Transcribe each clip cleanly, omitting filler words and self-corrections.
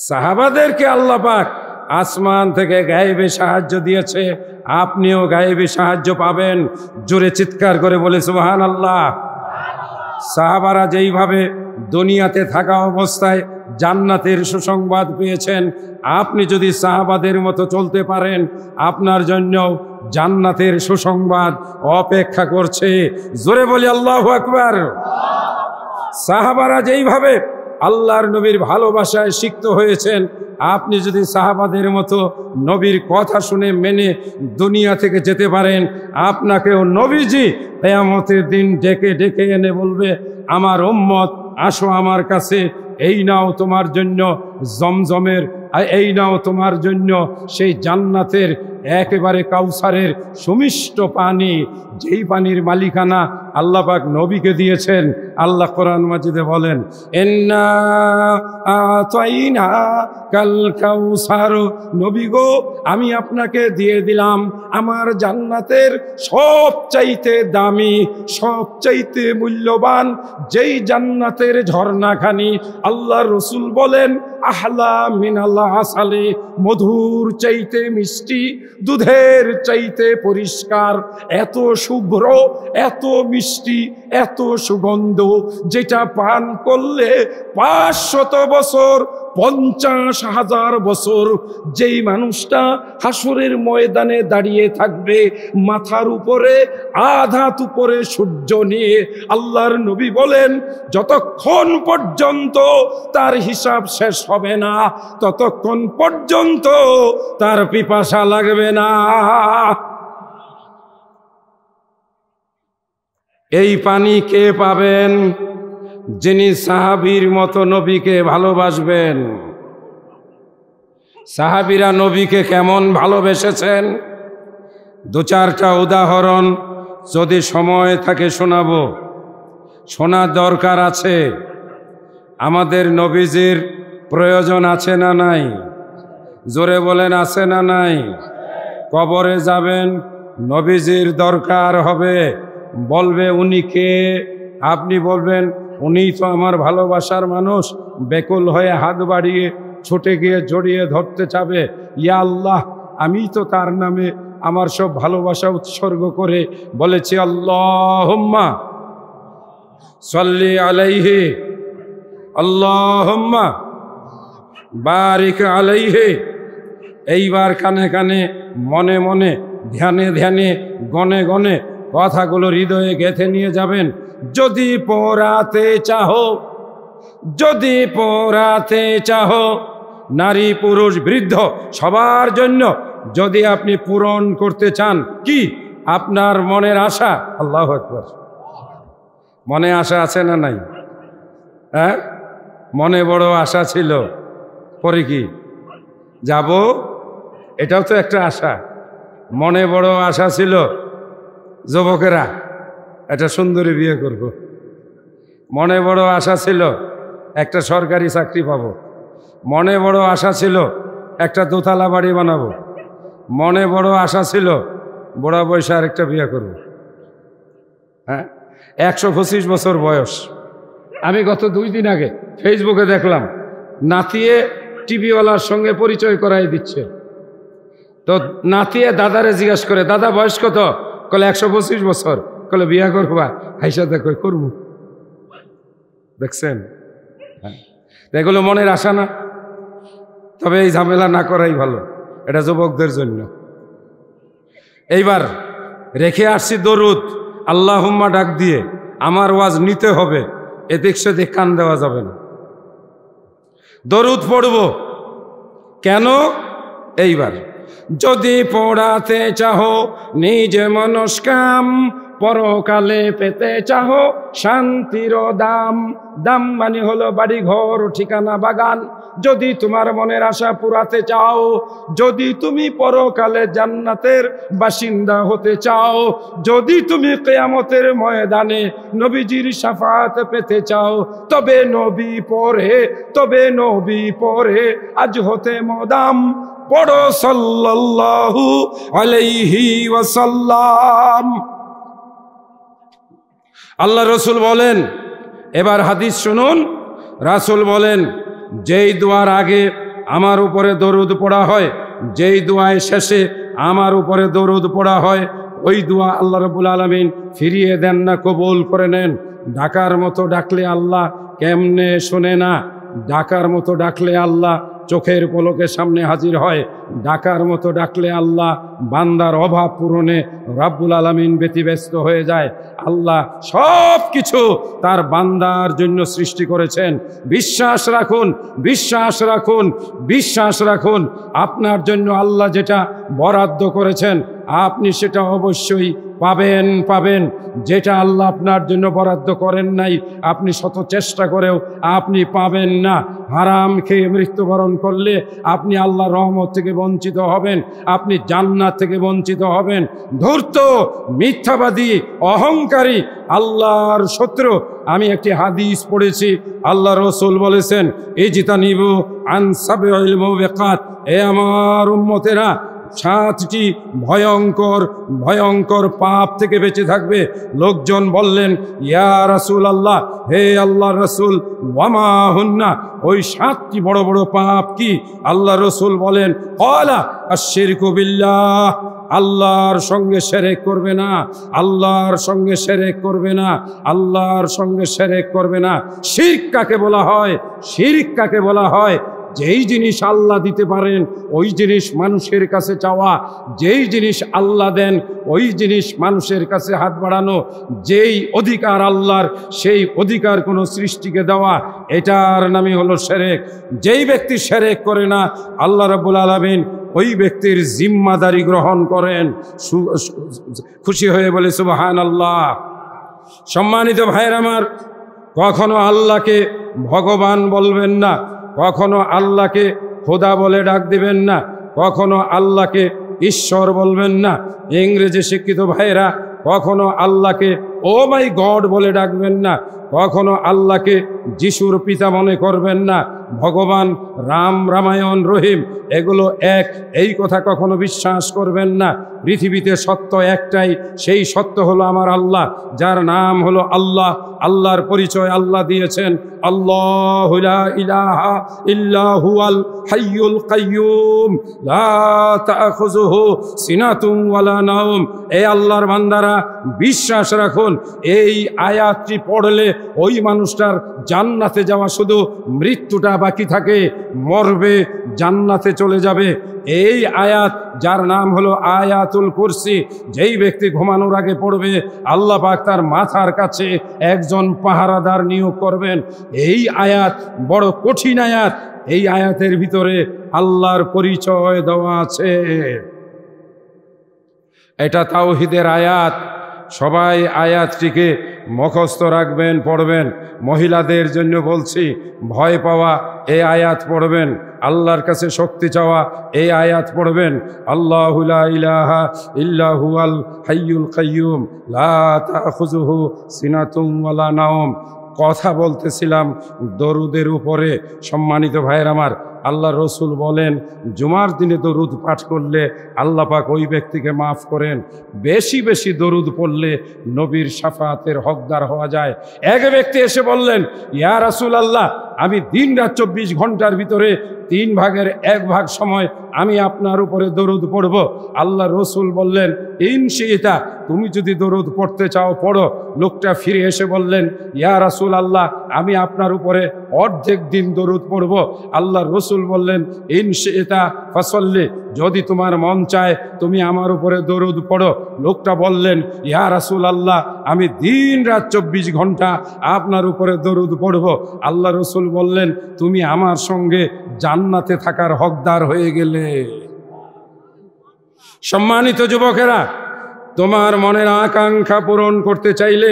সাহাবাদেরকে আল্লাহ পাক আসমান থেকে গায়েবে সাহায্য দিয়েছে, আপনিও গায়েবে সাহায্য পাবেন। জোরে চিৎকার করে বলে সুবহানাল্লাহ। সাহাবারা যেইভাবে দুনিয়াতে থাকা অবস্থায় জান্নাতের সুসংবাদ পেয়েছেন, আপনি যদি সাহাবাদের মতো চলতে পারেন, আপনার জন্য জান্নাতের সুসংবাদ অপেক্ষা করছে। জোরে বলি আল্লাহু আকবার। সাহাবারা যেইভাবে আল্লাহর নবীর ভালোবাসায় সিক্ত হয়েছেন, আপনি যদি সাহাবাদের মতো নবীর কথা শুনে মেনে দুনিয়া থেকে যেতে পারেন, আপনাকেও নবীজি কিয়ামতের দিন ডেকে ডেকে এনে বলবে, আমার উম্মত আসো আমার কাছে, এই নাও তোমার জন্য জমজমের, এই নাও তোমার জন্য সেই জান্নাতের একেবারে কাউসারের সুমিষ্ট পানি, যেই পানির মালিকানা আল্লাহ পাক নবীকে দিয়েছেন। আল্লাহ কোরআন মাজিদে বলেন, ইন্না আতাইনা কাল কাউসার, নবী গো আমি আপনাকে দিয়ে দিলাম আমার জান্নাতের সবচাইতে দামি, সবচাইতে মূল্যবান যেই জান্নাতের ঝর্ণাখানি। আল্লাহ রসুল বলেন, আহলা মিনাল আসালে, মধুর চাইতে মিষ্টি, দুধের চাইতে পরিষ্কার, এত শুভ্র, এত মিষ্টি, এত সুগন্ধ, যেটা পান করলে 500 বছর, 50,000 বছর যেই মানুষটা হাসরের ময়দানে দাঁড়িয়ে থাকবে, মাথার উপরে আধাত উপরে সূর্য নিয়ে, আল্লাহর নবী বলেন যতক্ষণ পর্যন্ত তার হিসাব শেষ হবে না, ততক্ষণ পর্যন্ত তার পিপাসা লাগবে না। এই পানি কে পাবেন? যিনি সাহাবীর মতো নবীকে ভালোবাসবেন। সাহাবীরা নবীকে কেমন ভালোবেসেছেন, 2-4টা উদাহরণ যদি সময় থাকে শোনাবো। শোনার দরকার আছে। আমাদের নবীজির প্রয়োজন আছে না নাই? জোরে বলেন, আছে না নাই? কবরে যাবেন, নবীজির দরকার হবে, বলবে উনি কে? আপনি বলবেন উনি তো আমার ভালোবাসার মানুষ। বেকুল হয়ে হাত বাড়িয়ে ছুটে গিয়ে জড়িয়ে ধরতে চাবে, ইয়া আল্লাহ আমি তো তার নামে আমার সব ভালোবাসা উৎসর্গ করে বলেছি, আল্লাহুম্মা সাল্লি আলাইহি, আল্লাহুম্মা বারিক আলাইহি। এইবার কানে কানে, মনে মনে, ধ্যানে ধ্যানে, গনে গনে কথাগুলো হৃদয়ে গেঁথে নিয়ে যাবেন। যদি পড়াতে চাহো, যদি পড়াতে চাহো, নারী পুরুষ বৃদ্ধ সবার জন্য যদি আপনি পূরণ করতে চান, কি আপনার মনের আশা? আল্লাহু আকবার। মনে আশা আছে না নাই? হ্যাঁ, মনে বড় আশা ছিল, পরে কি যাব, এটাও তো একটা আশা। মনে বড় আশা ছিল যুবকেরা একটা সুন্দরী বিয়ে করব। মনে বড় আশা ছিল একটা সরকারি চাকরি পাব। মনে বড় আশা ছিল একটা দোতলা বাড়ি বানাবো। মনে বড় আশা ছিল বুড়া বয়সে আরেকটা বিয়ে করব। হ্যাঁ, 125 বছর বয়স। আমি গত 2 দিন আগে ফেসবুকে দেখলাম, নাতিয়ে টিভিওয়ালার সঙ্গে পরিচয় করাই দিচ্ছে। তো নাতিয়ে দাদারে জিজ্ঞাসা করে, দাদা বয়স কত? কলে 125 বছর। কলে বিয়া করবা? হাইসা দেখো করবো। দেখছেন, এগুলো মনের আশা না? তবে এই ঝামেলা না করাই ভালো, এটা যুবকদের জন্য। এইবার রেখে আসছি দরুদ, আল্লাহুম্মা ডাক দিয়ে। আমার ওয়াজ নিতে হবে, এদিক সেদিক কান দেওয়া যাবে না। দরুদ পড়ব কেন? এইবার যদি পড়াতে চাহো নিজে মনস্কাম, পরকালে পেতে চাহো শান্তির দাম। দাম মানে হলো বাড়ি ঘর, ঠিকানা, বাগান। যদি তোমার মনের আশা পুরাতে চাও, যদি তুমি পরকালে জান্নাতের বাসিন্দা হতে চাও, যদি তুমি কিয়ামতের ময়দানে নবীজির শাফাআত পেতে চাও, তবে নবী পড়ে, তবে নবী পড়ে আজ হতে মদাম পড়ো সাল্লাল্লাহু আলাইহি ওয়াসাল্লাম। আল্লাহ রসুল বলেন, এবার হাদিস শুনুন। রাসূল বলেন, যেই দোয়ার আগে আমার উপরে দরুদ পড়া হয়, যেই দোয়ায় শেষে আমার উপরে দরুদ পড়া হয়, ওই দোয়া আল্লাহ রাব্বুল আলামিন ফিরিয়ে দেন না, কবুল করে নেন। ডাকার মতো ডাকলে আল্লাহ কেমনে শোনে না? ডাকার মতো ডাকলে আল্লাহ চোখের পলকে সামনে হাজির হয়। ডাকার মতো ডাকলে আল্লাহ বান্দার অভাব পূরণে রাব্বুল আলামিন ব্যতিব্যস্ত হয়ে যায়। আল্লাহ সব কিছু তার বান্দার জন্য সৃষ্টি করেছেন। বিশ্বাস রাখুন, বিশ্বাস রাখুন, বিশ্বাস রাখুন। আপনার জন্য আল্লাহ যেটা বরাদ্দ করেছেন আপনি সেটা অবশ্যই পাবেন পাবেন। যেটা আল্লাহ আপনার জন্য বরাদ্দ করেন নাই আপনি শত চেষ্টা করেও আপনি পাবেন না। হারাম খেয়ে মৃত্যুবরণ করলে আপনি আল্লাহর রহমত থেকে বঞ্চিত হবেন, আপনি জান্নাত থেকে বঞ্চিত হবেন। ধূর্ত, মিথ্যাবাদী, অহংকারী, আল্লাহর শত্রু। আমি একটি হাদিস পড়েছি, আল্লাহ রসুল বলেছেন ইজতানিবু আন সাবইল মুবিকাত, এ আমার উম্মতেরা 7টি ভয়ঙ্কর ভয়ঙ্কর পাপ থেকে বেঁচে থাকবে। লোকজন বললেন ইয়া রাসূলুল্লাহ, হে আল্লাহর রাসূল, ওয়ামা হুন্না, ওই 7টি বড় বড় পাপ কি? আল্লাহ রসুল বলেন ক্বালা আশ-শিরকু বিল্লাহ, আল্লাহর সঙ্গে শিরক করবে না, আল্লাহর সঙ্গে শিরক করবে না, আল্লাহর সঙ্গে শিরক করবে না। শিরক কাকে বলা হয়? শিরক কাকে বলা হয়? যেই জিনিস আল্লাহ দিতে পারেন ওই জিনিস মানুষের কাছে চাওয়া, যেই জিনিস আল্লাহ দেন ওই জিনিস মানুষের কাছে হাত বাড়ানো, যেই অধিকার আল্লাহর সেই অধিকার কোনো সৃষ্টিকে দেওয়া, এটার নামই হলো শিরক। যেই ব্যক্তি শিরক করে না আল্লাহ রাব্বুল আলামিন ওই ব্যক্তির জিম্মাদারি গ্রহণ করেন। খুশি হয়ে বলে সুবহানাল্লাহ। সম্মানিত ভাইয়ের আমার, কখনো আল্লাহকে ভগবান বলবেন না, কখনো আল্লাহকে খোদা বলে ডাক দিবেন না, কখনো আল্লাহকে ঈশ্বর বলবেন না। ইংরেজি শিক্ষিত ভাইরা, কখনো আল্লাহকে ও মাই গড বলে ডাকবেন না, কখনো আল্লাহকে যিশুর পিতা মনে করবেন না। ভগবান রাম, রামায়ণ, রহিম এগুলো এক, এই কথা কখনো বিশ্বাস করবেন না। পৃথিবীতে সত্য একটাই, সেই সত্য হলো আমার আল্লাহ, যার নাম হলো আল্লাহ। আল্লাহর পরিচয় আল্লাহ দিয়েছেন, আল্লাহু লা ইলাহা ইল্লা হুয়াল হাইয়ুল কাইয়্যুম লা তাখুযুহু সিনাতুন ওয়ালা নাওম। এই আল্লাহর বান্দারা বিশ্বাস রাখুন, এই আয়াতটি পড়লে ওই মানুষটার জান্নাতে যাওয়া শুধু মৃত্যুটা বাকি থাকে, মরবে জান্নাতে চলে যাবে। এই আয়াত যার নাম হলো আয়াতুল কুরসি, যেই ব্যক্তি ঘুমানোর আগে পড়বে আল্লাহ পাক তার মাথার কাছে একজন পাহারাদার নিয়োগ করবেন। এই আয়াত বড় কঠিন আয়াত, এই আয়াতের ভিতরে আল্লাহর পরিচয় দেওয়া আছে। এটা তাওহীদের আয়াত। সবাই আয়াতটিকে মুখস্থ রাখবেন, পড়বেন। মহিলাদের জন্য বলছি, ভয় পাওয়া এই আয়াত পড়বেন, আল্লাহর কাছে শক্তি চাওয়া এই আয়াত পড়বেন। আল্লাহু লা ইলাহা ইল্লা হুয়াল হাইয়ুল কাইয়্যুম লা তাখুযুহু সিনাতুন ওয়ালা নাওম। কথা বলতেছিলাম দরুদের উপরে। সম্মানিত ভাইয়ের আমার, আল্লাহ রসুল বলেন জুমার দিনে দরুদ পাঠ করলে আল্লাহ পাক ওই ব্যক্তিকে মাফ করেন। বেশি বেশি দরুদ পড়লে নবীর শাফাতের হকদার হওয়া যায়। এক ব্যক্তি এসে বললেন, ইয়া রাসূলুল্লাহ, আমি দিন রাত 24 ঘন্টার ভিতরে 3 ভাগের 1 ভাগ সময় আমি আপনার উপরে দরুদ পড়ব। আল্লাহ রসুল বললেন, ইনশিতা, তুমি যদি দরুদ পড়তে চাও পড়ো। লোকটা ফিরে এসে বললেন, ইয়া রাসূলুল্লাহ, আমি আপনার উপরে অর্ধেক দিন দরুদ পড়ব। আল্লাহ রসুল বললেন, ইনশিতা ফাসাল্লি, যদি তোমার মন চায় তুমি আমার উপরে দরুদ পড়ো। লোকটা বললেন, ইয়া রাসূলুল্লাহ, আমি দিন রাত 24 ঘন্টা আপনার উপরে দরুদ পড়ব। আল্লাহ রসুল বললেন, তুমি আমার সঙ্গে জান্নাতে থাকার হকদার হয়ে গেলে। সম্মানিত যুবকেরা, তোমার মনের আকাঙ্ক্ষা পূরণ করতে চাইলে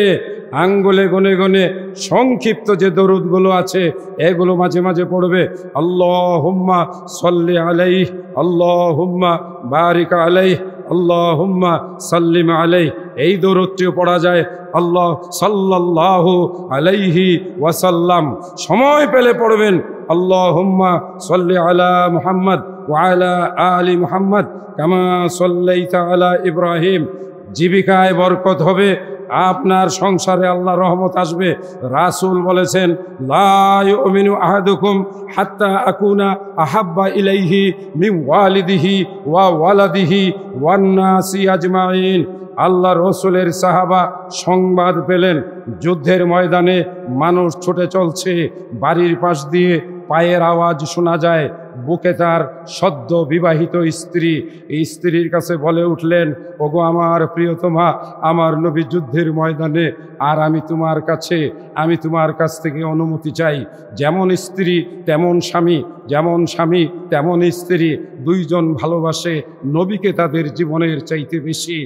আঙ্গুলে গনে গনে সংক্ষিপ্ত যে দরুদগুলো আছে এগুলো মাঝে মাঝে পড়বে। আল্লাহুম্মা সাল্লি আলাইহি, আল্লাহুম্মা বারিক আলাইহি, আল্লাহুম্মা সাল্লিম আলাইহি। এই দরুদটিও পড়া যায়। আল্লাহ সাল্লাল্লাহু আলাইহি ওয়াসাল্লাম। সময় পেলে পড়বেন আল্লাহুম্মা সাল্লি আলা মুহাম্মদ ওয়া আলা আলি মুহাম্মদ কামা সাল্লাইতা আলা ইব্রাহিম। জীবিকায় বরকত হবে, আপনার সংসারে আল্লাহ রহমত আসবে। রাসূল বলেছেন, লা ইউমিনু আহাদুকুম হাত্তা আকুনা আহাব্বা ইলাইহি মিন ওয়ালিদিহি ওয়া ওয়ালাদিহি ওয়ান নাসি আজমাইন। আল্লাহ রসুলের সাহাবা সংবাদ পেলেন যুদ্ধের ময়দানে মানুষ ছুটে চলছে, বাড়ির পাশ দিয়ে পায়ের আওয়াজ শোনা যায়। বুকে তার সদ্য বিবাহিত স্ত্রী, এই স্ত্রীর কাছে বলে উঠলেন, ওগো আমার প্রিয়তমা, আমার নবী যুদ্ধের ময়দানে, আর আমি তোমার কাছ থেকে অনুমতি চাই। যেমন স্ত্রী তেমন স্বামী, যেমন স্বামী তেমন স্ত্রী, দুইজন ভালোবাসে নবীকে তাদের জীবনের চাইতে বেশি।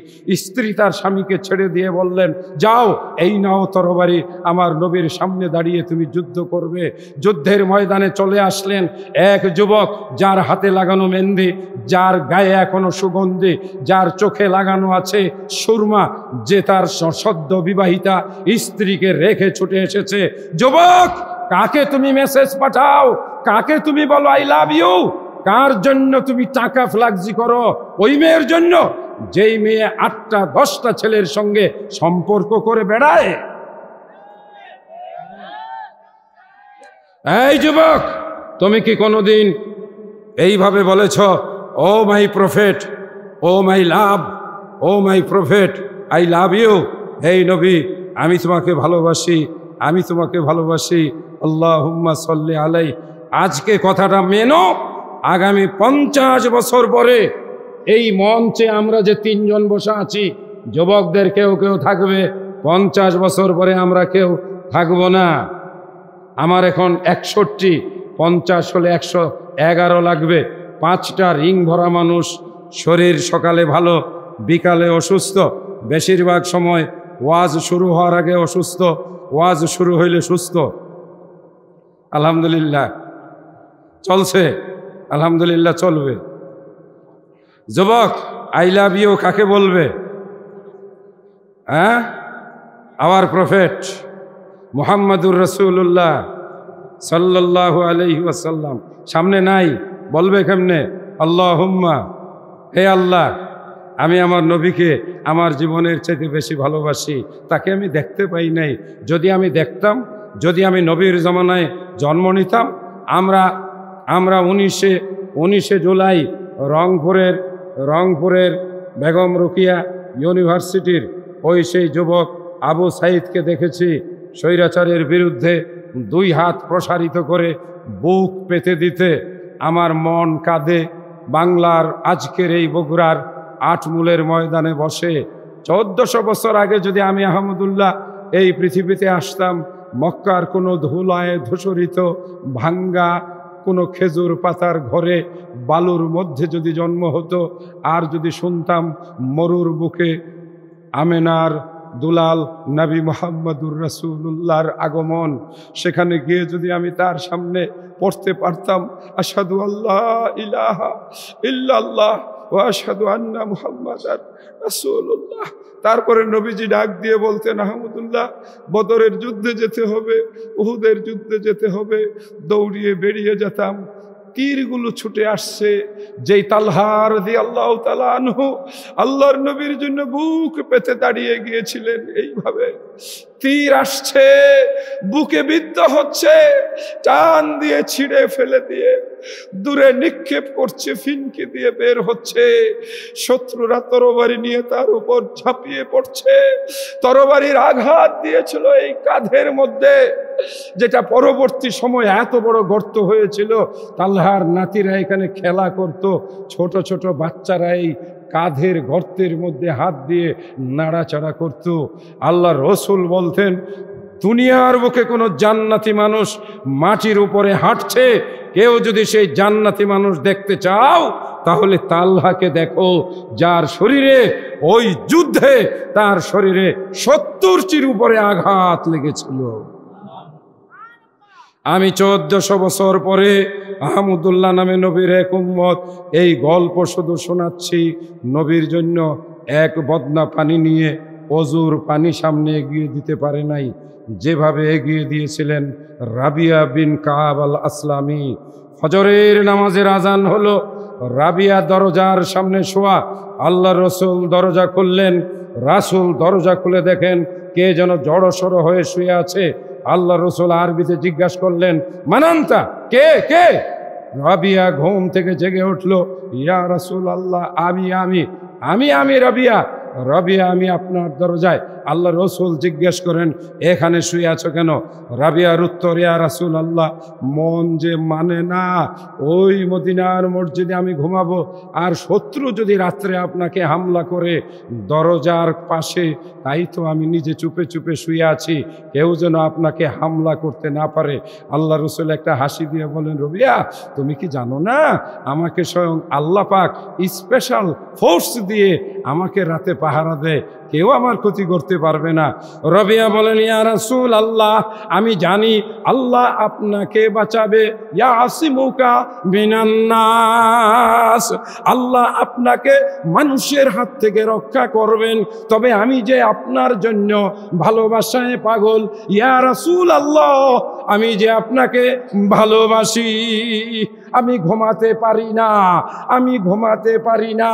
স্ত্রী তার স্বামীকে ছেড়ে দিয়ে বললেন, যাও, এই নাও তরবারি, আমার নবীর সামনে দাঁড়িয়ে তুমি যুদ্ধ করবে। যুদ্ধের ময়দানে চলে আসলেন এক যুবক, যার হাতে লাগানো মেহেন্দি, যার গায়ে এখনো সুগন্ধি, যার চোখে লাগানো আছে সুরমা, যে তার সদ্য বিবাহিতা স্ত্রীকে রেখে ছুটে এসেছে। যুবক, কাকে তুমি মেসেজ পাঠাও? কাকে তুমি বলো আই লাভ ইউ? কার জন্য তুমি টাকা ফ্লাক্সি করো? ওই মেয়ের জন্য, যেই মেয়ে 8টা 10টা ছেলের সঙ্গে সম্পর্ক করে বেড়ায়। এই যুবক, তুমি কি কোনোদিন এইভাবে বলেছ, O my prophet, O my love, O my prophet, I love you? এই নবী, আমি তোমাকে ভালোবাসি, আমি তোমাকে ভালোবাসি, আল্লাহুম্মা সাল্লি আলাই। আজকে কথাটা মেনো, আগামী 50 বছর পরে এই মঞ্চে আমরা যে 3 জন বসে আছি, যুবকদের কেউ কেউ থাকবে, 50 বছর পরে আমরা কেউ থাকবো না। আমার এখন 61, 50 হলে 111 লাগবে। 5টা রিং ভরা মানুষ, শরীর সকালে ভালো, বিকালে অসুস্থ, বেশিরভাগ সময় ওয়াজ শুরু হওয়ার আগে অসুস্থ, ওয়াজ শুরু হইলে সুস্থ। আলহামদুলিল্লাহ চলছে, আলহামদুলিল্লাহ চলবে। যুবক, আই লাভ ইউ কাকে বলবে? হ্যাঁ, আওয়ার প্রফেট মুহাম্মাদুর রাসূলুল্লাহ সাল্লাল্লাহু আলাইহি ওয়াসাল্লাম সামনে নাই, বলবে কেমনে? আল্লাহুম্মা, হে আল্লাহ, আমি আমার নবীকে আমার জীবনের চাইতে বেশি ভালোবাসি। তাকে আমি দেখতে পাই নাই, যদি আমি দেখতাম, যদি আমি নবীর জমানায় জন্ম নিতাম। আমরা 19শে জুলাই রংপুরের বেগম রোকেয়া ইউনিভার্সিটির ওই সেই যুবক আবু সাইদকে দেখেছি স্বৈরাচারের বিরুদ্ধে 2 হাত প্রসারিত করে বুক পেতে দিতে। আমার মন কাঁদে। বাংলার আজকের এই বগুড়ার 8 মূলের ময়দানে বসে 1400 বছর আগে যদি আমি আহমদুল্লাহ এই পৃথিবীতে আসতাম, মক্কার কোনো ধুলায় ধূসরিত ভাঙ্গা কোনো খেজুর পাতার ঘরে বালুর মধ্যে যদি জন্ম হতো, আর যদি শুনতাম মরুর বুকে আমেনার দুলাল নবী মুহাম্মদুর রাসূলুল্লাহর আগমন, সেখানে গিয়ে যদি আমি তার সামনে পড়তে পারতাম, আশহাদু আল্লা ইলাহা ইল্লাল্লাহ ওয়া আশহাদু আন্না মুহাম্মাদার রাসূলুল্লাহ। তারপরে নবীজি ডাক দিয়ে বলতেন, আহমদুল্লাহ, বদরের যুদ্ধে যেতে হবে, উহুদের যুদ্ধে যেতে হবে। দৌড়িয়ে বেরিয়ে যেতাম। তীরগুলো ছুটে আসছে, যেই তালহা রাদিয়াল্লাহু তাআলা আনহু আল্লাহর নবীর জন্য বুক পেতে দাঁড়িয়ে গিয়েছিলেন, এইভাবে তীর আসছে, বুকে বিদ্ধ হচ্ছে, টান দিয়ে ছিঁড়ে ফেলে দিয়ে দূরে নিক্ষেপ করছে, ফিনকি দিয়ে বের হচ্ছে। শত্রুরা তরবারি নিয়ে তার উপর ঝাঁপিয়ে পড়ছে। তরবারির আঘাত দিয়েছিল এই কাঁধের মধ্যে, যেটা পরবর্তী সময় এত বড় গর্ত হয়েছিল। তালহার নাতিরা এখানে খেলা করত, ছোট ছোট বাচ্চারা এই কাঁধের গর্তের মধ্যে হাত দিয়ে নাড়াচাড়া করত। আল্লাহ রসুল বলতেন, দুনিয়ার বুকে কোনো জান্নাতি মানুষ মাটির উপরে হাঁটছে, কেউ যদি সেই জান্নাতি মানুষ দেখতে চাও তাহলে তালহাকে দেখো, যার শরীরে ওই যুদ্ধে তার শরীরে 70টির উপরে আঘাত লেগেছিল। আমি 1400 বছর পরে আহমদুল্লাহ নামে নবীর এক উম্মত এই গল্প শুধু শোনাচ্ছি। নবীর জন্য এক বদনা পানি নিয়ে অজুর পানি সামনে এগিয়ে দিতে পারে নাই, যেভাবে এগিয়ে দিয়েছিলেন রাবিয়া বিন কাব আল আসলামি। ফজরের নামাজের আজান হলো, রাবিয়া দরজার সামনে শোয়া। আল্লাহ রসুল দরজা খুললেন, রাসূল দরজা খুলে দেখেন কে যেন জড়সড় হয়ে শুয়ে আছে। আল্লাহ রসুল আরবিতে জিজ্ঞাসা করলেন, মানান্তা, কে কে? রাবিয়া ঘুম থেকে জেগে উঠল, ইয়া রাসূল আল্লাহ, আমি রাবিয়া, আমি আপনার দরজায়। আল্লাহ রসুল জিজ্ঞেস করেন, এখানে শুয়ে আছো কেন? রাবিয়ার উত্তর, ইয়া রাসূল আল্লাহ, মন যে মানে না ওই মদিনার মসজিদে আমি ঘুমাবো, আর শত্রু যদি রাত্রে আপনাকে হামলা করে দরজার পাশে, তাই তো আমি নিজে চুপে চুপে শুয়ে আছি, কেউ যেন আপনাকে হামলা করতে না পারে। আল্লাহ রসুল একটা হাসি দিয়ে বলেন, রবিয়া, তুমি কি জানো না আমাকে স্বয়ং আল্লাহ পাক স্পেশাল ফোর্স দিয়ে আমাকে রাতে পাহারা দেয়, কেউ আমার ক্ষতি করতে পারবে না। রবিয়া বলেন, ইয়া রাসূল আল্লাহ, আমি জানি আল্লাহ আপনাকে বাঁচাবে, ইয়া আসিমুকা মিনান নাস, আল্লাহ আপনাকে মানুষের হাত থেকে রক্ষা করবেন, তবে আমি যে আপনার জন্য ভালোবাসায় পাগল, ইয়া রাসূল আল্লাহ, আমি যে আপনাকে ভালোবাসি, আমি ঘুমাতে পারি না,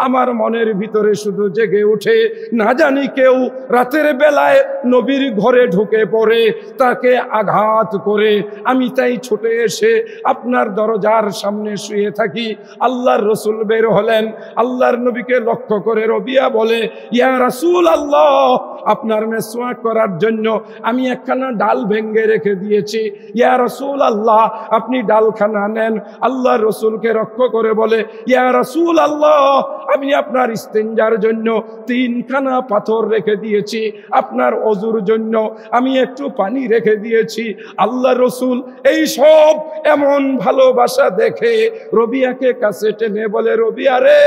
আমার মনের ভিতরে শুধু জেগে উঠে, না জানি কেউ রাতের বেলায় নবীর ঘরে ঢুকে পড়ে তাকে আঘাত করে, আমি তাই ছুটে এসে আপনার দরজার সামনে শুয়ে থাকি। আল্লাহর রসুল বের হলেন, আল্লাহর নবীকে লক্ষ্য করে রবিয়া বলে, ইয়া রাসূল আল্লাহ, আপনার মেসওয়াক করার জন্য আমি একখানা ডাল ভেঙ্গে রেখে দিয়েছি, ইয়া রাসূল আল্লাহ, আপনি ডালখানা নেন। আল্লাহর রসুলকে লক্ষ্য করে বলে, ইয়া রাসূল আল্লাহ, আমি আপনার ইস্তেঞ্জার জন্য 3খানা পাথর রেখে দিয়েছি, আপনার ওযুর জন্য আমি একটু পানি রেখে দিয়েছি। আল্লাহ রসুল এই সব এমন ভালোবাসা দেখে রবিয়াকে কাছে টেনে বলে, রবিয়া রে,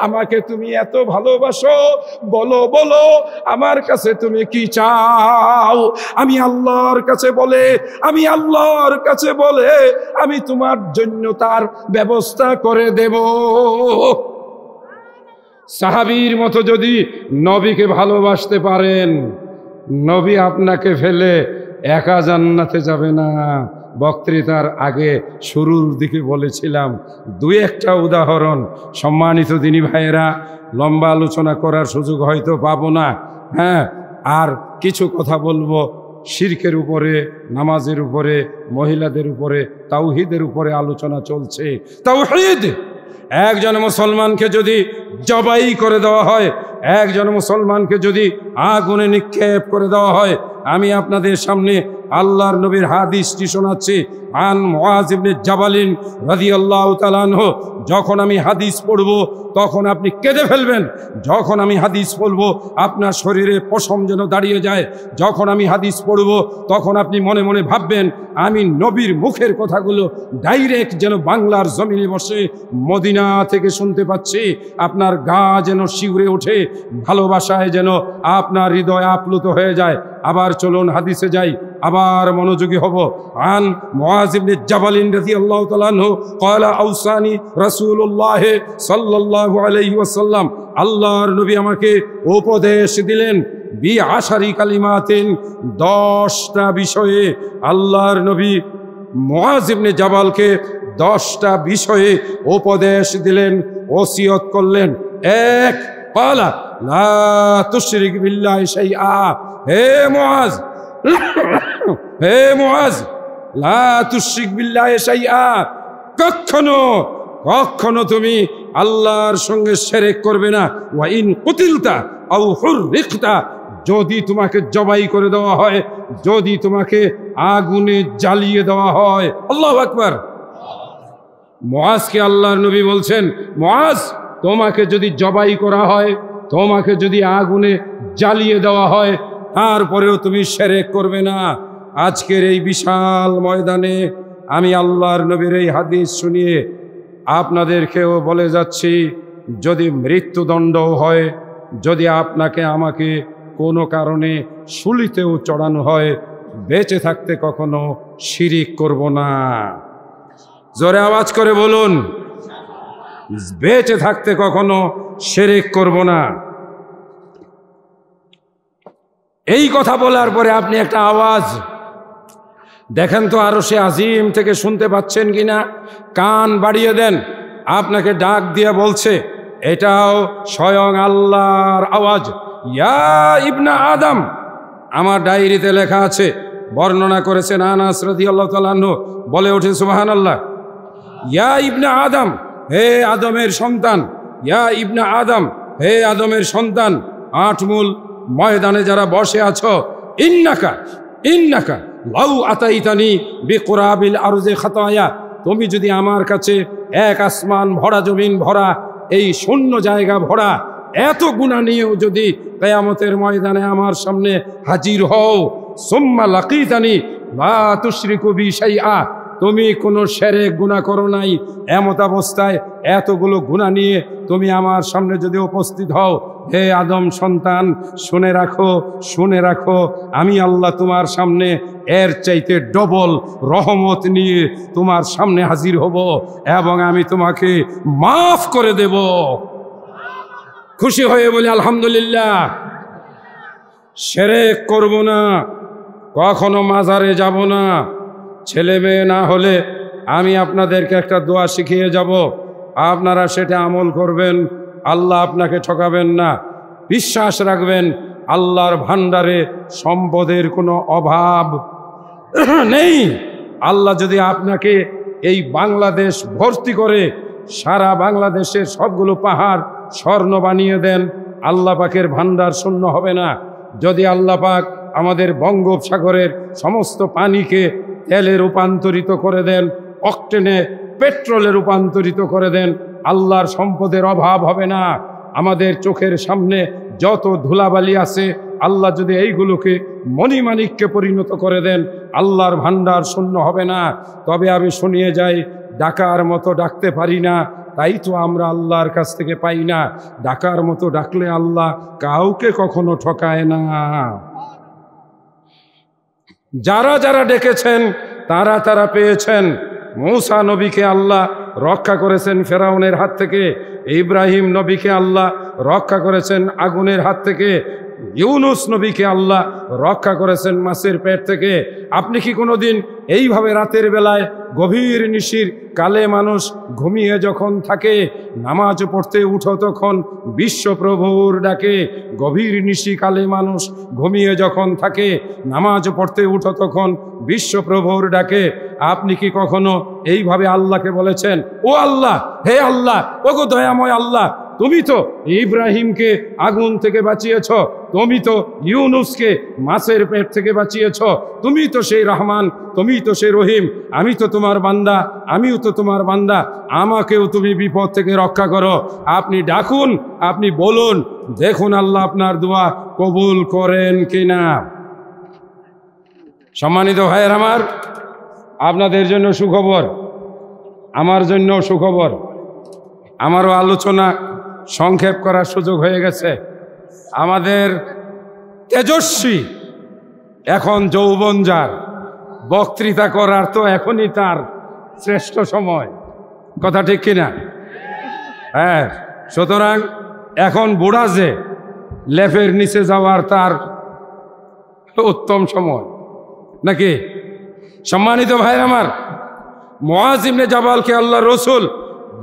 আমাকে তুমি এত ভালোবাসো, বলো আমার কাছে তুমি কি চাও? আমি আল্লাহর কাছে বলে আমি তোমার জন্য তার ব্যবস্থা করে দেব। সাহাবীর মতো যদি নবীকে ভালোবাসতে পারেন, নবী আপনাকে ফেলে একা জান্নাতে যাবে না। বক্তৃতার আগে শুরুর দিকে বলেছিলাম, 2-1টা উদাহরণ। সম্মানিত দিনী ভাইয়েরা, লম্বা আলোচনা করার সুযোগ হয়তো পাবো না, হ্যাঁ, আর কিছু কথা বলবো শিরকের উপরে, নামাজের উপরে, মহিলাদের উপরে, তাওহীদের উপরে আলোচনা চলছে। তাওহীদ, একজন মুসলমানকে যদি জবাই করে দেওয়া হয়, একজন মুসলমানকে যদি আগুনে নিক্ষেপ করে দেওয়া হয়, আমি আপনাদের সামনে আল্লাহর নবীর হাদিসটি শোনাচ্ছি। আন মুআজ ইবনে জাবালিন রাদিয়াল্লাহু তাআলা আনহু, যখন আমি হাদিস পড়ব তখন আপনি কেঁদে ফেলবেন, যখন আমি হাদিস বলবো আপনার শরীরে পশম যেন দাঁড়িয়ে যায়, যখন আমি হাদিস পড়ব তখন আপনি মনে মনে ভাববেন আমি নবীর মুখের কথাগুলো ডাইরেক্ট যেন বাংলার জমিনে বসে মদিনা থেকে শুনতে পাচ্ছি, আপনার গা যেন শিউরে ওঠে, ভালোবাসায় যেন আপনার হৃদয় আপ্লুত হয়ে যায়। আবার চলুন হাদিসে যাই, আবার মনোযোগী হব। আন মুআজ ইবনে জাবালিন রাদিয়াল্লাহু তাআলা আনহু ক্বালা আওসানি রাসূলুল্লাহ সাল্লাল্লাহু আলাইহি ওয়াসাল্লাম, আল্লাহর নবী আমাকে উপদেশ দিলেন, বিআশারি কালিমাতিন, 10টা বিষয়ে। আল্লাহর নবী মুআজ ইবনে জাবালকে 10টা বিষয়ে উপদেশ দিলেন, ওসিয়ত করলেন। 1, ক্বালা লা তুশরিক বিল্লাহি শাইআ, হে মুআজ, লা তুশরিক বিল্লাহি শাইআ, কখনো তুমি আল্লাহর সঙ্গে শিরক করবে না। ওয়া ইন কুতিলতা আও হুররিকতা, যদি তোমাকে জবাই করে দেওয়া হয়, যদি তোমাকে আগুনে জ্বালিয়ে দেওয়া হয়। আল্লাহু আকবার। মুআজকে আল্লাহর নবী বলছেন, মুআজ, তোমাকে যদি জবাই করা হয়, তোমাকে যদি আগুনে জ্বালিয়ে দেওয়া হয়, তারপরেও তুমি শিরক করবে না। আজকের এই বিশাল ময়দানে আমি আল্লাহর নবীর এই হাদিস শুনিয়ে আপনাদেরকেও বলে যাচ্ছি, যদি মৃত্যুদণ্ডও হয়, যদি আপনাকে আমাকে কোনো কারণে শুলিতেও চড়ানো হয়, বেঁচে থাকতে কখনো শিরিক করব না। জোরে আওয়াজ করে বলুন, বেঁচে থাকতে কখনো শিরিক করব না। এই কথা বলার পরে আপনি একটা আওয়াজ দেখেন তো আরশে আজিম থেকে শুনতে পাচ্ছেন কিনা, কান বাড়িয়ে দেন, আপনাকে ডাক দিয়ে বলছে, এটাও স্বয়ং আল্লাহর আওয়াজ। ইয়া ইবনা আদম, আমার ডায়েরিতে লেখা আছে, বর্ণনা করেছেন আনাস রাদিয়াল্লাহু তাআলা আনহু, বলে ওঠে সুবহানাল্লাহ, ইয়া ইবনা আদম, হে আদমের সন্তান, ইয়া ইবনা আদম, হে আদমের সন্তান, আটমূল ময়দানে যারা বসে আছো, ইন্নাকা ইন্নাকা লাউ আতাইতানি বিকুরাবিল আরজি খাতায়া, তুমি যদি আমার কাছে এক আসমান ভরা, জমিন ভরা, এই শূন্য জায়গা ভরা এত গুনাহ নিয়েও যদি কিয়ামতের ময়দানে আমার সামনে হাজির হও, সুম্মা লাকিতানি লা তুশরিকু বি শাইআ, তুমি কোনো শিরক গুনাহ করো নাই, এমত অবস্থায় এতগুলো গুনাহ নিয়ে তুমি আমার সামনে যদি উপস্থিত হও, হে আদম সন্তান, শুনে রাখো, শুনে রাখো, আমি আল্লাহ তোমার সামনে এর চাইতে ডবল রহমত নিয়ে তোমার সামনে হাজির হব এবং আমি তোমাকে মাফ করে দেব। খুশি হয়ে বলি আলহামদুলিল্লাহ। শিরক করব না, কখনো মাজারে যাব না। ছেলে মেয়ে না হলে আমি আপনাদেরকে একটা দোয়া শিখিয়ে যাব, আপনারা সেটা আমল করবেন, আল্লাহ আপনাকে ঠকাবেন না। বিশ্বাস রাখবেন আল্লাহর ভান্ডারে সম্পদের কোনো অভাব নেই। আল্লাহ যদি আপনাকে এই বাংলাদেশ ভর্তি করে সারা বাংলাদেশের সবগুলো পাহাড় স্বর্ণ বানিয়ে দেন, আল্লাহ পাকের ভান্ডার শূন্য হবে না। যদি আল্লাহ পাক আমাদের বঙ্গোপসাগরের সমস্ত পানিকে তেলে রূপান্তরিত করে দেন, অকটেনে পেট্রোলে রূপান্তরিত করে দেন, আল্লাহর সম্পদের অভাব হবে না। আমাদের চোখের সামনে যত ধুলাবালি আছে, আল্লাহ যদি এইগুলোকে মণিমাণিক্যে পরিণত করে দেন, আল্লাহর ভান্ডার শূন্য হবে না। তবে আমি শুনিয়ে যাই, ডাকার মতো ডাকতে পারি না, তাই তো আমরা আল্লাহর কাছ থেকে পাই না। ডাকার মতো ডাকলে আল্লাহ কাউকে কখনো ঠকায় না। যারা যারা ডেকেছেন তারা তারা পেয়েছেন। মূসা নবীকে আল্লাহ রক্ষা করেছেন ফেরাউনের হাত থেকে, ইব্রাহিম নবীকে আল্লাহ রক্ষা করেছেন আগুনের হাত থেকে, ইউনুস নবীকে আল্লাহ রক্ষা করেছেন মাছের পেট থেকে। আপনি কি কোনোদিন এইভাবে রাতের বেলায় গভীর নিশির কালে মানুষ ঘুমিয়ে যখন থাকে, নামাজ পড়তে উঠো তখন বিশ্বপ্রভুর ডাকে, গভীর নিশি কালে মানুষ ঘুমিয়ে যখন থাকে, নামাজ পড়তে উঠো তখন বিশ্বপ্রভুর ডাকে, আপনি কি কখনো এইভাবে আল্লাহকে বলেছেন, ও আল্লাহ, হে আল্লাহ, ও গো দয়াময় আল্লাহ, তুমি তো ইব্রাহিমকে আগুন থেকে বাঁচিয়েছ, তুমি তো ইউনুসকে মাছের পেট থেকে বাঁচিয়েছ, তুমি তো সেই রহমান, তুমি তো সেই রহিম, আমি তো তোমার বান্দা, আমিও তো তোমার বান্দা, আমাকেও তুমি বিপদ থেকে রক্ষা করো। আপনি ডাকুন, আপনি বলুন, দেখুন আল্লাহ আপনার দোয়া কবুল করেন কিনা। সম্মানিত ভাইয়ের আমার, আপনাদের জন্য সুখবর, আমার জন্য সুখবর। আমারও আলোচনা সংক্ষেপ করার সুযোগ হয়ে গেছে। আমাদের তেজস্বী এখন যৌবন, যার বক্তৃতা করার তো এখনই তার শ্রেষ্ঠ সময়, কথা ঠিক কিনা? হ্যাঁ, সুতরাং এখন বুড়া যে লেফের নিচে যাওয়ার তার উত্তম সময়, নাকি? সম্মানিত ভাই আমার, মুআজ ইবনে জাবালকে আল্লাহ রসুল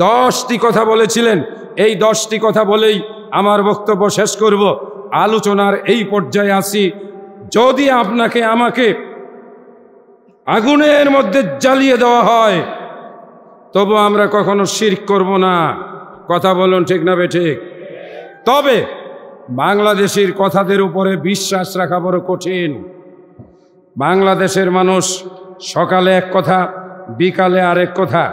10টি কথা বলেছিলেন। এই 10টি কথা বলেই আমার বক্তব্য শেষ করব। আলোচনার এই পর্যায়ে আসি। যদি আপনাকে আমাকে আগুনের মধ্যে জ্বালিয়ে দেওয়া হয়, তবু আমরা কখনো শিরক করব না। কথা বলুন, ঠিক না বেঠিক? তবে বাংলাদেশের কথাদের উপরে বিশ্বাস রাখা বড় কঠিন। বাংলাদেশের মানুষ সকালে এক কথা, বিকালে আরেক কথা।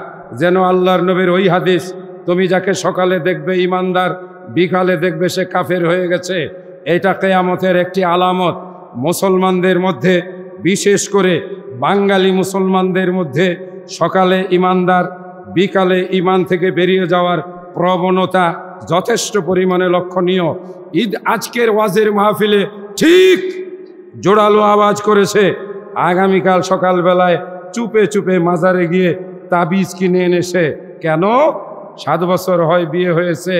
যেন আল্লাহর নবীর ওই হাদিস, তুমি যাকে সকালে দেখবে ইমানদার, বিকালে দেখবে সে কাফের হয়ে গেছে। এটা কিয়ামতের একটি আলামত। মুসলমানদের মধ্যে, বিশেষ করে বাঙালি মুসলমানদের মধ্যে সকালে ইমানদার, বিকালে ইমান থেকে বেরিয়ে যাওয়ার প্রবণতা যথেষ্ট পরিমাণে লক্ষণীয়। আজকের ওয়াজের মাহফিলে ঠিক জোরালো আওয়াজ করেছে, আগামীকাল সকালবেলায় চুপে চুপে মাজারে গিয়ে তাবিজ কিনে এনেছে। কেন? 7 বছর হয় বিয়ে হয়েছে,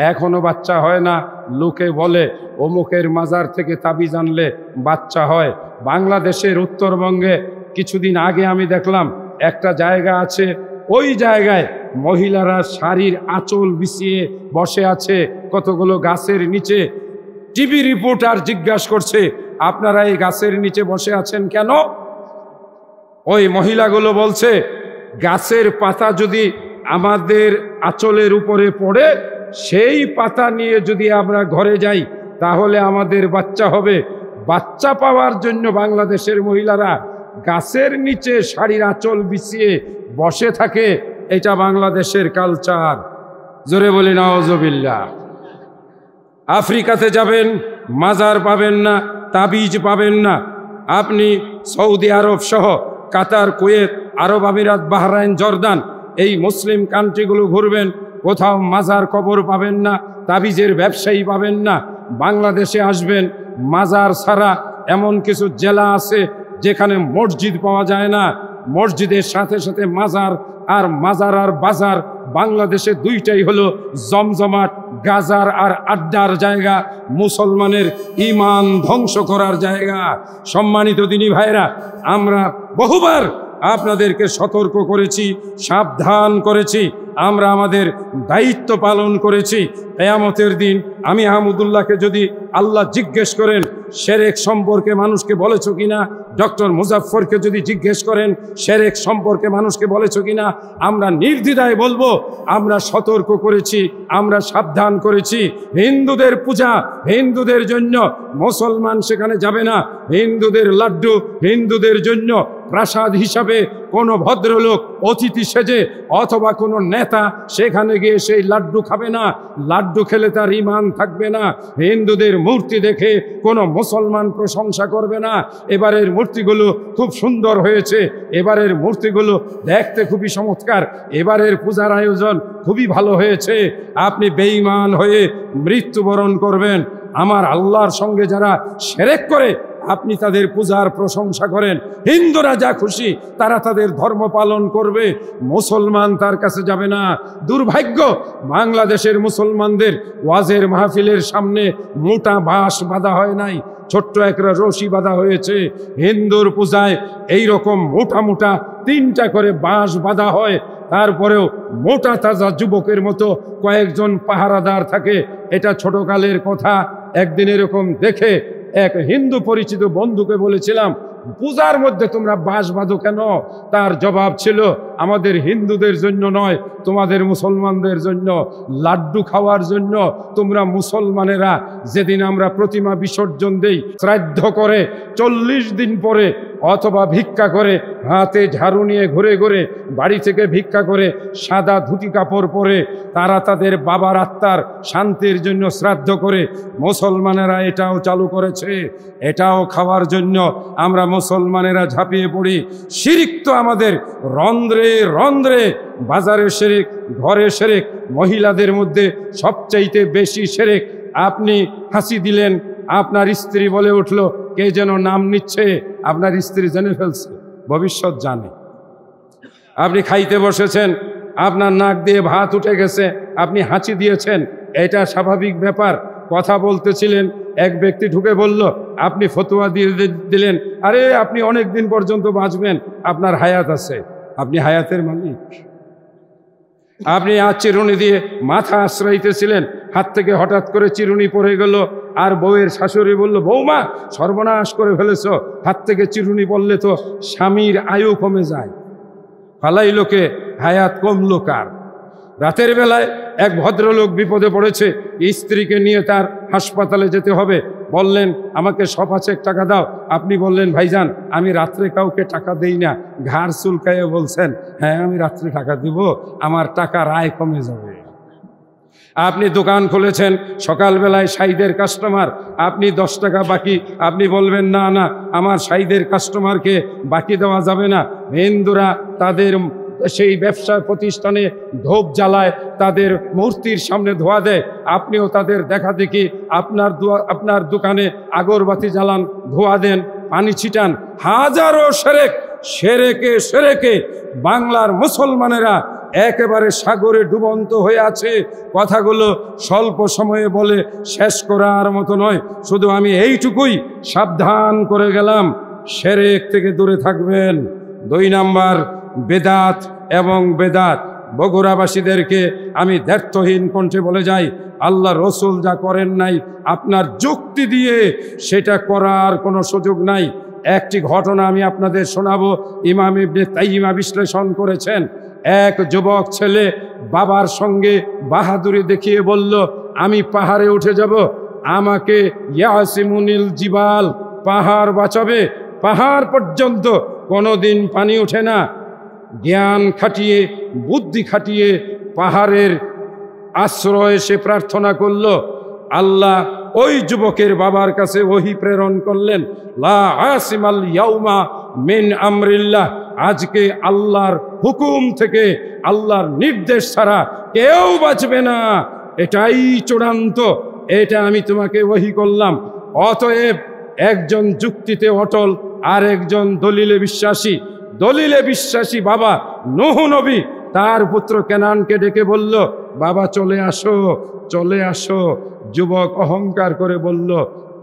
এখনো বাচ্চা হয় না। লোকে বলে অমুকের মাজার থেকে তাবিজ আনলে বাচ্চা হয়। বাংলাদেশের উত্তরবঙ্গে কিছুদিন আগে আমি দেখলাম একটা জায়গা আছে, ওই জায়গায় মহিলারা শাড়ির আঁচল বিছিয়ে বসে আছে কতগুলো গাছের নিচে। টিভি রিপোর্টার জিজ্ঞাসা করছে, আপনারা এই গাছের নিচে বসে আছেন কেন? ওই মহিলাগুলো বলছে, গাছের পাতা যদি আমাদের আঁচলের উপরে পড়ে, সেই পাতা নিয়ে যদি আমরা ঘরে যাই তাহলে আমাদের বাচ্চা হবে। বাচ্চা পাওয়ার জন্য বাংলাদেশের মহিলারা গাছের নিচে শাড়ির আঁচল বিছিয়ে বসে থাকে। এটা বাংলাদেশের কালচার। জোরে বলি নাউজুবিল্লাহ। আফ্রিকাতে যাবেন, মাজার পাবেন না, তাবিজ পাবেন না। আপনি সৌদি আরব সহ কাতার, কুয়েত, আরব আমিরাত, বাহরাইন, জর্দান এই মুসলিম কান্ট্রিগুলো ঘুরবেন, কোথাও মাজার কবর পাবেন না, তাবিজের ব্যবসায়ী পাবেন না। বাংলাদেশে আসবেন, মাজার ছাড়া এমন কিছু জেলা আছে যেখানে মসজিদ পাওয়া যায় না। মসজিদের সাথে সাথে মাজার, আর মাজার আর বাজার বাংলাদেশে দুইটাই হলো জমজমাট, গাজার আর আড্ডার জায়গা, মুসলমানের ঈমান ধ্বংস করার জায়গা। সম্মানিত দিনী ভাইরা, আমরা বহুবার আপনাদেরকে সতর্ক করেছি, সাবধান করেছি, আমরা আমাদের দায়িত্ব পালন করেছি। কিয়ামতের দিন আমি আহমদুল্লাহকে যদি আল্লাহ জিজ্ঞেস করেন শিরক সম্পর্কে মানুষকে বলেছো কিনা, ডক্টর মুজাফফরকে যদি জিজ্ঞেস করেন শিরক সম্পর্কে মানুষকে বলেছো কিনা, আমরা নির্দ্বিধায় বলবো আমরা সতর্ক করেছি, আমরা সাবধান করেছি। হিন্দুদের পূজা হিন্দুদের জন্য, মুসলমান সেখানে যাবে না। হিন্দুদের লাড্ডু হিন্দুদের জন্য, প্রাসাদ হিসাবে কোনো ভদ্রলোক অতিথি সেজে অথবা কোনো নেতা সেখানে গিয়ে সেই লাড্ডু খাবে না। লাড্ডু খেলে তার ঈমান থাকবে না। হিন্দুদের মূর্তি দেখে কোনো মুসলমান প্রশংসা করবে না। এবারের মূর্তিগুলো খুব সুন্দর হয়েছে, এবারের মূর্তিগুলো দেখতে খুবই চমৎকার, এবারের পূজার আয়োজন খুবই ভালো হয়েছে। আপনি বেঈমান হয়ে মৃত্যুবরণ করবেন। আমার আল্লাহর সঙ্গে যারা শিরক করে আপনি তাদের পূজার প্রশংসা করেন। হিন্দুরা যা খুশি তারা তাদের ধর্ম পালন করবে, মুসলমান তার কাছে যাবে না। দুর্ভাগ্য, বাংলাদেশের মুসলমানদের ওয়াজের মাহফিলের সামনে মোটা বাঁশ বাঁধা হয় নাই, ছোট্ট একটা রশি বাঁধা হয়েছে। হিন্দুর পূজায় এই রকম মোটা মোটা 3টা করে বাঁশ বাঁধা হয়, তারপরেও মোটা তাজা যুবকের মতো কয়েকজন পাহারাদার থাকে। এটা ছোটকালের কথা। একদিন এরকম দেখে এক হিন্দু পরিচিত বন্ধুকে বলেছিলাম, পূজার মধ্যে তোমরা বাঁশ বাঁধো কেন? তার জবাব ছিল, আমাদের হিন্দুদের জন্য নয়, তোমাদের মুসলমানদের জন্য, লাড্ডু খাওয়ার জন্য। তোমরা মুসলমানেরা যেদিন আমরা প্রতিমা বিসর্জন দেই, শ্রাদ্ধ করে 40 দিন পরে অথবা ভিক্ষা করে, হাতে ঝাড়ু নিয়ে ঘুরে ঘুরে বাড়ি থেকে ভিক্ষা করে সাদা ধুতি কাপড় পরে তারা তাদের বাবার আত্মার শান্তির জন্য শ্রাদ্ধ করে। মুসলমানেরা এটাও চালু করেছে, এটাও খাওয়ার জন্য আমরা মুসলমানেরা ঝাঁপিয়ে পড়ি। শিরক তো আমাদের রন্ধ্রে রন্ধ্রে, বাজারে শিরক, ঘরে শিরক, মহিলাদের মধ্যে সবচাইতে বেশি শিরক। আপনি হাসি দিলেন, আপনার স্ত্রী বলে উঠলো, কে যেন নাম নিচ্ছে, আপনার স্ত্রী জেনে ফেলছে, ভবিষ্যৎ জানে। আপনি খাইতে বসেছেন, আপনার নাক দিয়ে ভাত উঠে গেছে, আপনি হাঁচি দিয়েছেন, এটা স্বাভাবিক ব্যাপার। কথা বলতেছিলেন, এক ব্যক্তি ঢুকে বলল, আপনি ফতোয়া দিয়ে দিলেন, আরে আপনি অনেক দিন পর্যন্ত বাঁচবেন, আপনার হায়াত আছে, আপনি হায়াতের মালিক। আপনি আজ চিরুনি দিয়ে মাথা আশ্রয়িতেছিলেন, হাত থেকে হঠাৎ করে চিরুনি পড়ে গেল, আর বউয়ের শাশুড়ি বলল, বৌমা সর্বনাশ করে ফেলেছ, হাত থেকে চিরুনি পড়লে তো স্বামীর আয়ু কমে যায়। ফালাই লোকে হায়াত কমলো কার? রাতের বেলায় এক ভদ্রলোক বিপদে পড়েছে, স্ত্রীকে নিয়ে তার হাসপাতালে যেতে হবে। বললেন, আমাকে 5 টাকা দাও। আপনি বললেন, ভাইজান আমি রাত্রে কাউকে টাকা দেই না। ঘাড় চুলকাইয়ে বলছেন, হ্যাঁ আমি রাত্রে টাকা দিব, আমার টাকার আয় কমে যাবে। আপনি দোকান খুলেছেন, সকালবেলায় সাইদের কাস্টমার, আপনি 10 টাকা বাকি, আপনি বলবেন, না না আমার সাইদের কাস্টমারকে বাকি দেওয়া যাবে না। হিন্দুরা তাদের সেই ব্যবসা প্রতিষ্ঠানে ধূপ জ্বালায়, তাদের মূর্তির সামনে ধোয়া দেয়, আপনিও তাদের দেখা দেখি আপনার দোকানে আগরবাতি জ্বালান, ধোয়া দেন, পানি ছিটান। হাজারো শিরক, শিরকে শিরকে বাংলার মুসলমানেরা একেবারে সাগরে ডুবন্ত হয়ে আছে। কথাগুলো স্বল্প সময়ে বলে শেষ করার মতো নয়, শুধু আমি এইটুকুই সাবধান করে গেলাম, শিরক থেকে দূরে থাকবেন। 2 নাম্বার, বেদাত এবং বেদাত। বগুড়াবাসীদেরকে আমি দ্ব্যর্থহীন কণ্ঠে বলে যাই, আল্লাহ রসুল যা করেন নাই আপনার যুক্তি দিয়ে সেটা করার কোনো সুযোগ নাই। একটি ঘটনা আমি আপনাদের শোনাবো। ইমাম ইবনে তাইমিয়া বিশ্লেষণ করেছেন, এক যুবক ছেলে বাবার সঙ্গে বাহাদুরি দেখিয়ে বলল, আমি পাহাড়ে উঠে যাব, আমাকে ইয়াসিমুনিল জিবাল, পাহাড় বাঁচাবে। পাহাড় পর্যন্ত কোনোদিন পানি ওঠে না। জ্ঞান খাটিয়ে বুদ্ধি খাটিয়ে পাহাড়ের আশ্রয়ে সে প্রার্থনা করল। আল্লাহ ওই যুবকের বাবার কাছে ওহী প্রেরণ করলেন, লা আসিমাল ইয়াউমা মিন আমরিল্লাহ, আজকে আল্লাহর হুকুম থেকে, আল্লাহর নির্দেশ ছাড়া কেউ বাঁচবে না, এটাই চূড়ান্ত, এটা আমি তোমাকে ওহী করলাম। অতএব একজন যুক্তিতে অটল আর একজন দলিলে বিশ্বাসী। দলিলে বিশ্বাসী বাবা নূহ নবী তার পুত্র কেনানকে ডেকে বলল, বাবা চলে আসো, চলে আসো। যুবক অহংকার করে বলল,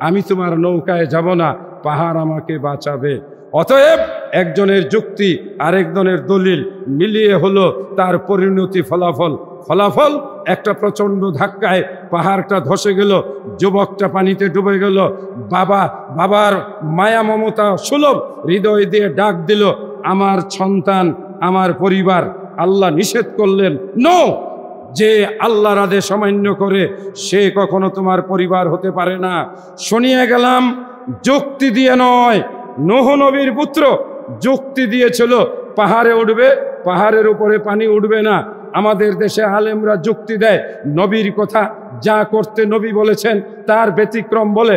আমি তোমার নৌকায় যাব না, পাহাড় আমাকে বাঁচাবে। অতএব একজনের যুক্তি আর একজনের দলিল মিলিয়ে হলো তার পরিণতি ফলাফল। ফলাফল একটা প্রচণ্ড ধাক্কায় পাহাড়টা ধসে গেল, যুবকটা পানিতে ডুবে গেল। বাবার মায়া মমতা সুলভ হৃদয় দিয়ে ডাক দিল, আমার সন্তান, আমার পরিবার। আল্লাহ নিষেধ করলেন, নো, যে আল্লাহর আদেশ অমান্য করে সে কখনো তোমার পরিবার হতে পারে না। শুনিয়ে গেলাম যুক্তি দিয়ে নয়। নূহ নবীর পুত্র যুক্তি দিয়েছিল পাহাড়ে উঠবে, পাহাড়ের উপরে পানি উঠবে না। আমাদের দেশে আলেমরা যুক্তি দেয়, নবীর কথা যা করতে নবী বলেছেন তার ব্যতিক্রম বলে।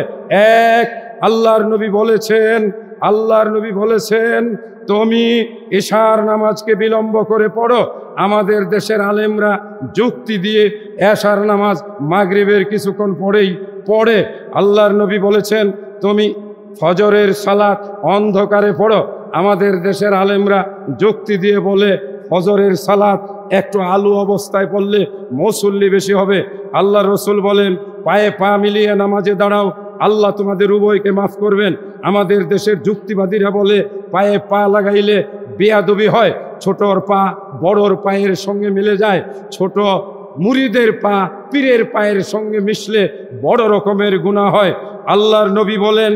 এক, আল্লাহর নবী বলেছেন, আল্লাহর নবী বলেছেন তুমি ইশার নামাজকে বিলম্ব করে পড়ো। আমাদের দেশের আলেমরা যুক্তি দিয়ে এশার নামাজ মাগরিবের কিছুক্ষণ পরেই পড়ে। আল্লাহর নবী বলেছেন তুমি ফজরের সালাত অন্ধকারে পড়ো। আমাদের দেশের আলেমরা যুক্তি দিয়ে বলে ফজরের সালাত একটু আলো অবস্থায় পড়লে মুসল্লি বেশি হবে। আল্লাহ রসুল বলেন পায়ে পা মিলিয়ে নামাজে দাঁড়াও, আল্লাহ তোমাদের উভয়কে মাফ করবেন। আমাদের দেশের যুক্তিবাদীরা বলে পায়ে পা লাগাইলে বেয়াদবি হয়, ছোটর পা বড়র পায়ের সঙ্গে মিলে যায়, ছোট মুরিদের পা পীরের পায়ের সঙ্গে মিশলে বড় রকমের গুনাহ হয়। আল্লাহর নবী বলেন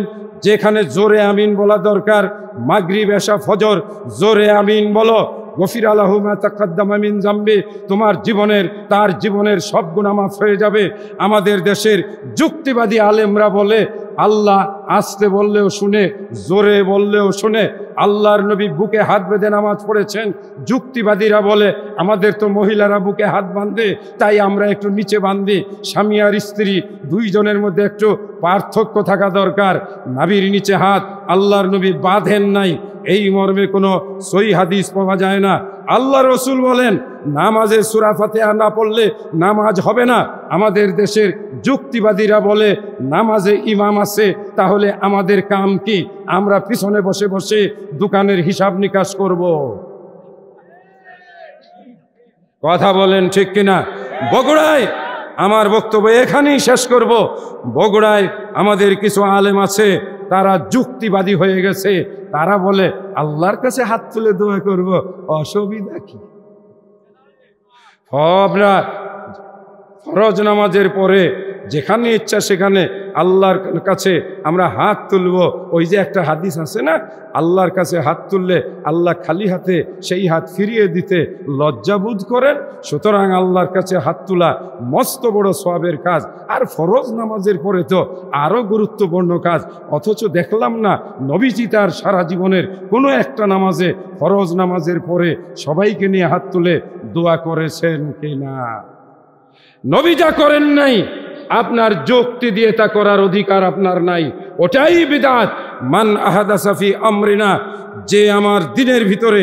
যেখানে জোরে আমিন বলা দরকার, মাগরিব এশা ফজর জোরে আমিন বলো, গফির আলাহু মা তাকাদ্দামা মিন জামবি, তোমার জীবনের তার জীবনের সব গুনাহ মাফ হয়ে যাবে। আমাদের দেশের যুক্তিবাদী আলেমরা বলে আল্লাহ আস্তে বললেও শুনে, জোরে বললেও শুনে। আল্লাহর নবী বুকে হাত বেঁধে নামাজ পড়েছেন। যুক্তিবাদীরা বলে আমাদের তো মহিলারা বুকে হাত বাঁধে, তাই আমরা একটু নিচে বাঁধি। স্বামী আর স্ত্রী দুইজনের মধ্যে একটু পার্থক্য থাকা দরকার। নাভির নিচে হাত আল্লাহর নবী বাঁধেন নাই, এই মর্মে কোনো সহিহ হাদিস পাওয়া যায় না। আল্লাহ রসুল বলেন নামাজে সূরা ফাতিহা না পড়লে নামাজ হবে না। আমাদের দেশের যুক্তিবাদীরা বলে নামাজে ইমাম আছে, তাহলে আমাদের কাম কি? আমরা পিছনে বসে বসে দোকানের হিসাব নিকাশ করব। কথা বলেন ঠিক কিনা? বগুড়ায় আমার বক্তব্য এখানেই শেষ করব। বগুড়ায় আমাদের কিছু আলেম আছে, তারা যুক্তিবাদী হয়ে গেছে। তারা বলে আল্লাহর কাছে হাত তুলে দোয়া করব, অসুবিধা কি? আমরা ফরজ নামাজের পরে যেখানে ইচ্ছা সেখানে আল্লাহর কাছে আমরা হাত তুলব। ওই যে একটা হাদিস আছে না, আল্লাহর কাছে হাত তুললে আল্লাহ খালি হাতে সেই হাত ফিরিয়ে দিতে লজ্জাবোধ করেন। সুতরাং আল্লাহর কাছে হাত তোলা মস্ত বড় সওয়াবের কাজ। আর ফরজ নামাজের পরে তো আরও গুরুত্বপূর্ণ কাজ। অথচ দেখলাম না নবীজি তার সারা জীবনের কোনো একটা নামাজে, ফরজ নামাজের পরে সবাইকে নিয়ে হাত তুলে দোয়া করেছেন কিনা? নবী যা করেন নাই, আপনার যুক্তি দিয়ে তা করার অধিকার আপনার নাই। ওটাই বিদআত। মান আহাদাসা ফি আমরিনা, যে আমার দিনের ভিতরে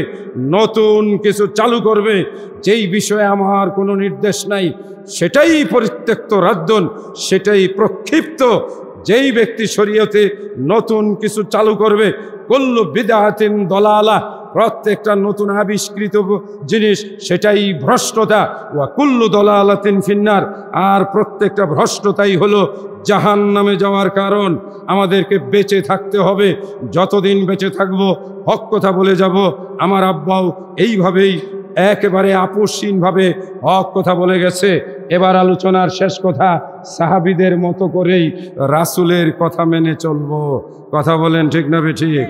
নতুন কিছু চালু করবে, যেই বিষয়ে আমার কোনো নির্দেশ নাই, সেটাই পরিত্যক্ত রাদ্দন, সেটাই প্রক্ষিপ্ত। যেই ব্যক্তি শরীয়তে নতুন কিছু চালু করবে, কুল্লু বিদআতিন দালালা, প্রত্যেকটা নতুন আবিষ্কৃত জিনিস সেটাই ভ্রষ্টতা। ওয়া কুল্লু দালালাতিন ফিন্নার, আর প্রত্যেকটা ভ্রষ্টতাই হলো জাহান্নামে যাওয়ার কারণ। আমাদেরকে বেঁচে থাকতে হবে, যতদিন বেঁচে থাকবো হক কথা বলে যাব। আমার আব্বাও এইভাবেই একেবারে আপোষহীনভাবে হক কথা বলে গেছে। এবার আলোচনার শেষ কথা, সাহাবীদের মতো করেই রাসূলের কথা মেনে চলবো। কথা বলেন ঠিক না বেঠিক?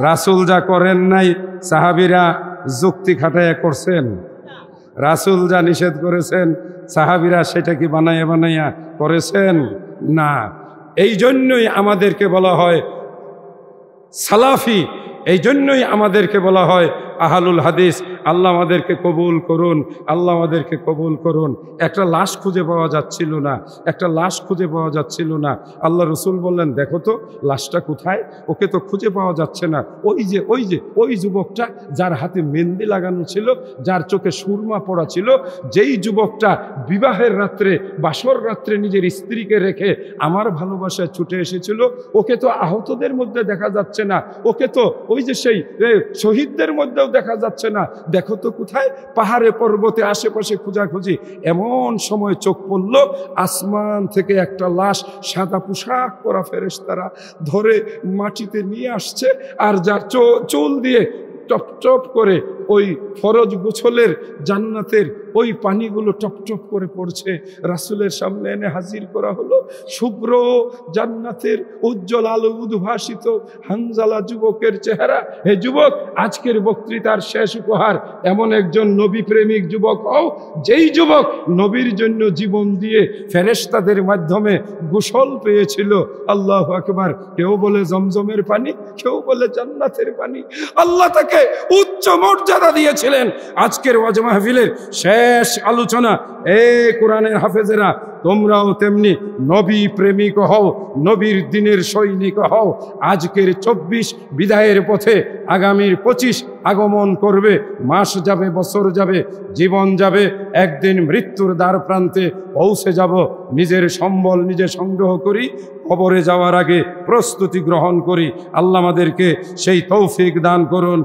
রাসূল যা করেন নাই সাহাবীরা যুক্তি খাটাইয়া করছেন? রাসূল যা নিষেধ করেছেন সাহাবীরা সেটা কি বানাইয়া বানাইয়া করেছেন? না। এই জন্যই আমাদেরকে বলা হয় সালাফি, এই জন্যই আমাদেরকে বলা হয় আহলুল হাদিস। আল্লাহ আমাদেরকে কবুল করুন, আল্লাহ আমাদেরকে কবুল করুন। একটা লাশ খুঁজে পাওয়া যাচ্ছিল না, একটা লাশ খুঁজে পাওয়া যাচ্ছিল না। আল্লাহ রসুল বললেন, দেখো তো লাশটা কোথায়, ওকে তো খুঁজে পাওয়া যাচ্ছে না। ওই যুবকটা যার হাতে মেহেন্দি লাগানো ছিল, যার চোখে সুরমা পড়া ছিল, যেই যুবকটা বিবাহের রাত্রে, বাসর রাত্রে নিজের স্ত্রীকে রেখে আমার ভালোবাসায় ছুটে এসেছিল, ওকে তো আহতদের মধ্যে দেখা যাচ্ছে না, ওকে তো ওই যে সেই শহীদদের মধ্যেও দেখা যাচ্ছে না। দেখো তো কোথায়? পাহাড়ে পর্বতে আশেপাশে খোঁজাখুঁজি। এমন সময় চোখ পড়ল আসমান থেকে একটা লাশ, সাদা পোশাক পরা ফেরেশতারা ধরে মাটিতে নিয়ে আসছে, আর যার চুল দিয়ে টপ টপ করে ওই ফরজ গোছলের জান্নাতের ওই পানিগুলো টপ টপ করে পড়ছে। রাসূলের সামনে এনে হাজির করা হলো। শুভ্র জান্নাতের উজ্জ্বল আলো উদ্ভাসিত হানজালা যুবকের চেহারা। হে যুবক, আজকের বক্তৃতার শেষ উপহার এমন একজন নবী প্রেমিক যুবক হও, যেই যুবক নবীর জন্য জীবন দিয়ে ফেরেশতাদের মাধ্যমে গোসল পেয়েছিল। আল্লাহু আকবার। কেউ বলে জমজমের পানি, কেউ বলে জান্নাতের পানি। আল্লাহ তাকে উচ্চ মর্যাদা দিয়েছিলেন। আজকের ওয়াজ মাহফিলের শেষ আলোচনা, কোরআনের হাফেজেরা, তোমরাও তেমনি নবী প্রেমিক হও, নবীর দিনের সৈনিক হও। আজকের 24 বিদায়ের পথে আগামীর 25 আগমন করবে। মাস যাবে, বছর যাবে, জীবন যাবে, একদিন মৃত্যুর দ্বার প্রান্তে পৌঁছে যাব। নিজের সম্বল নিজে সংগ্রহ করি, কবরে যাওয়ার আগে প্রস্তুতি গ্রহণ করি। আল্লাহ আমাদেরকে সেই তৌফিক দান করুন।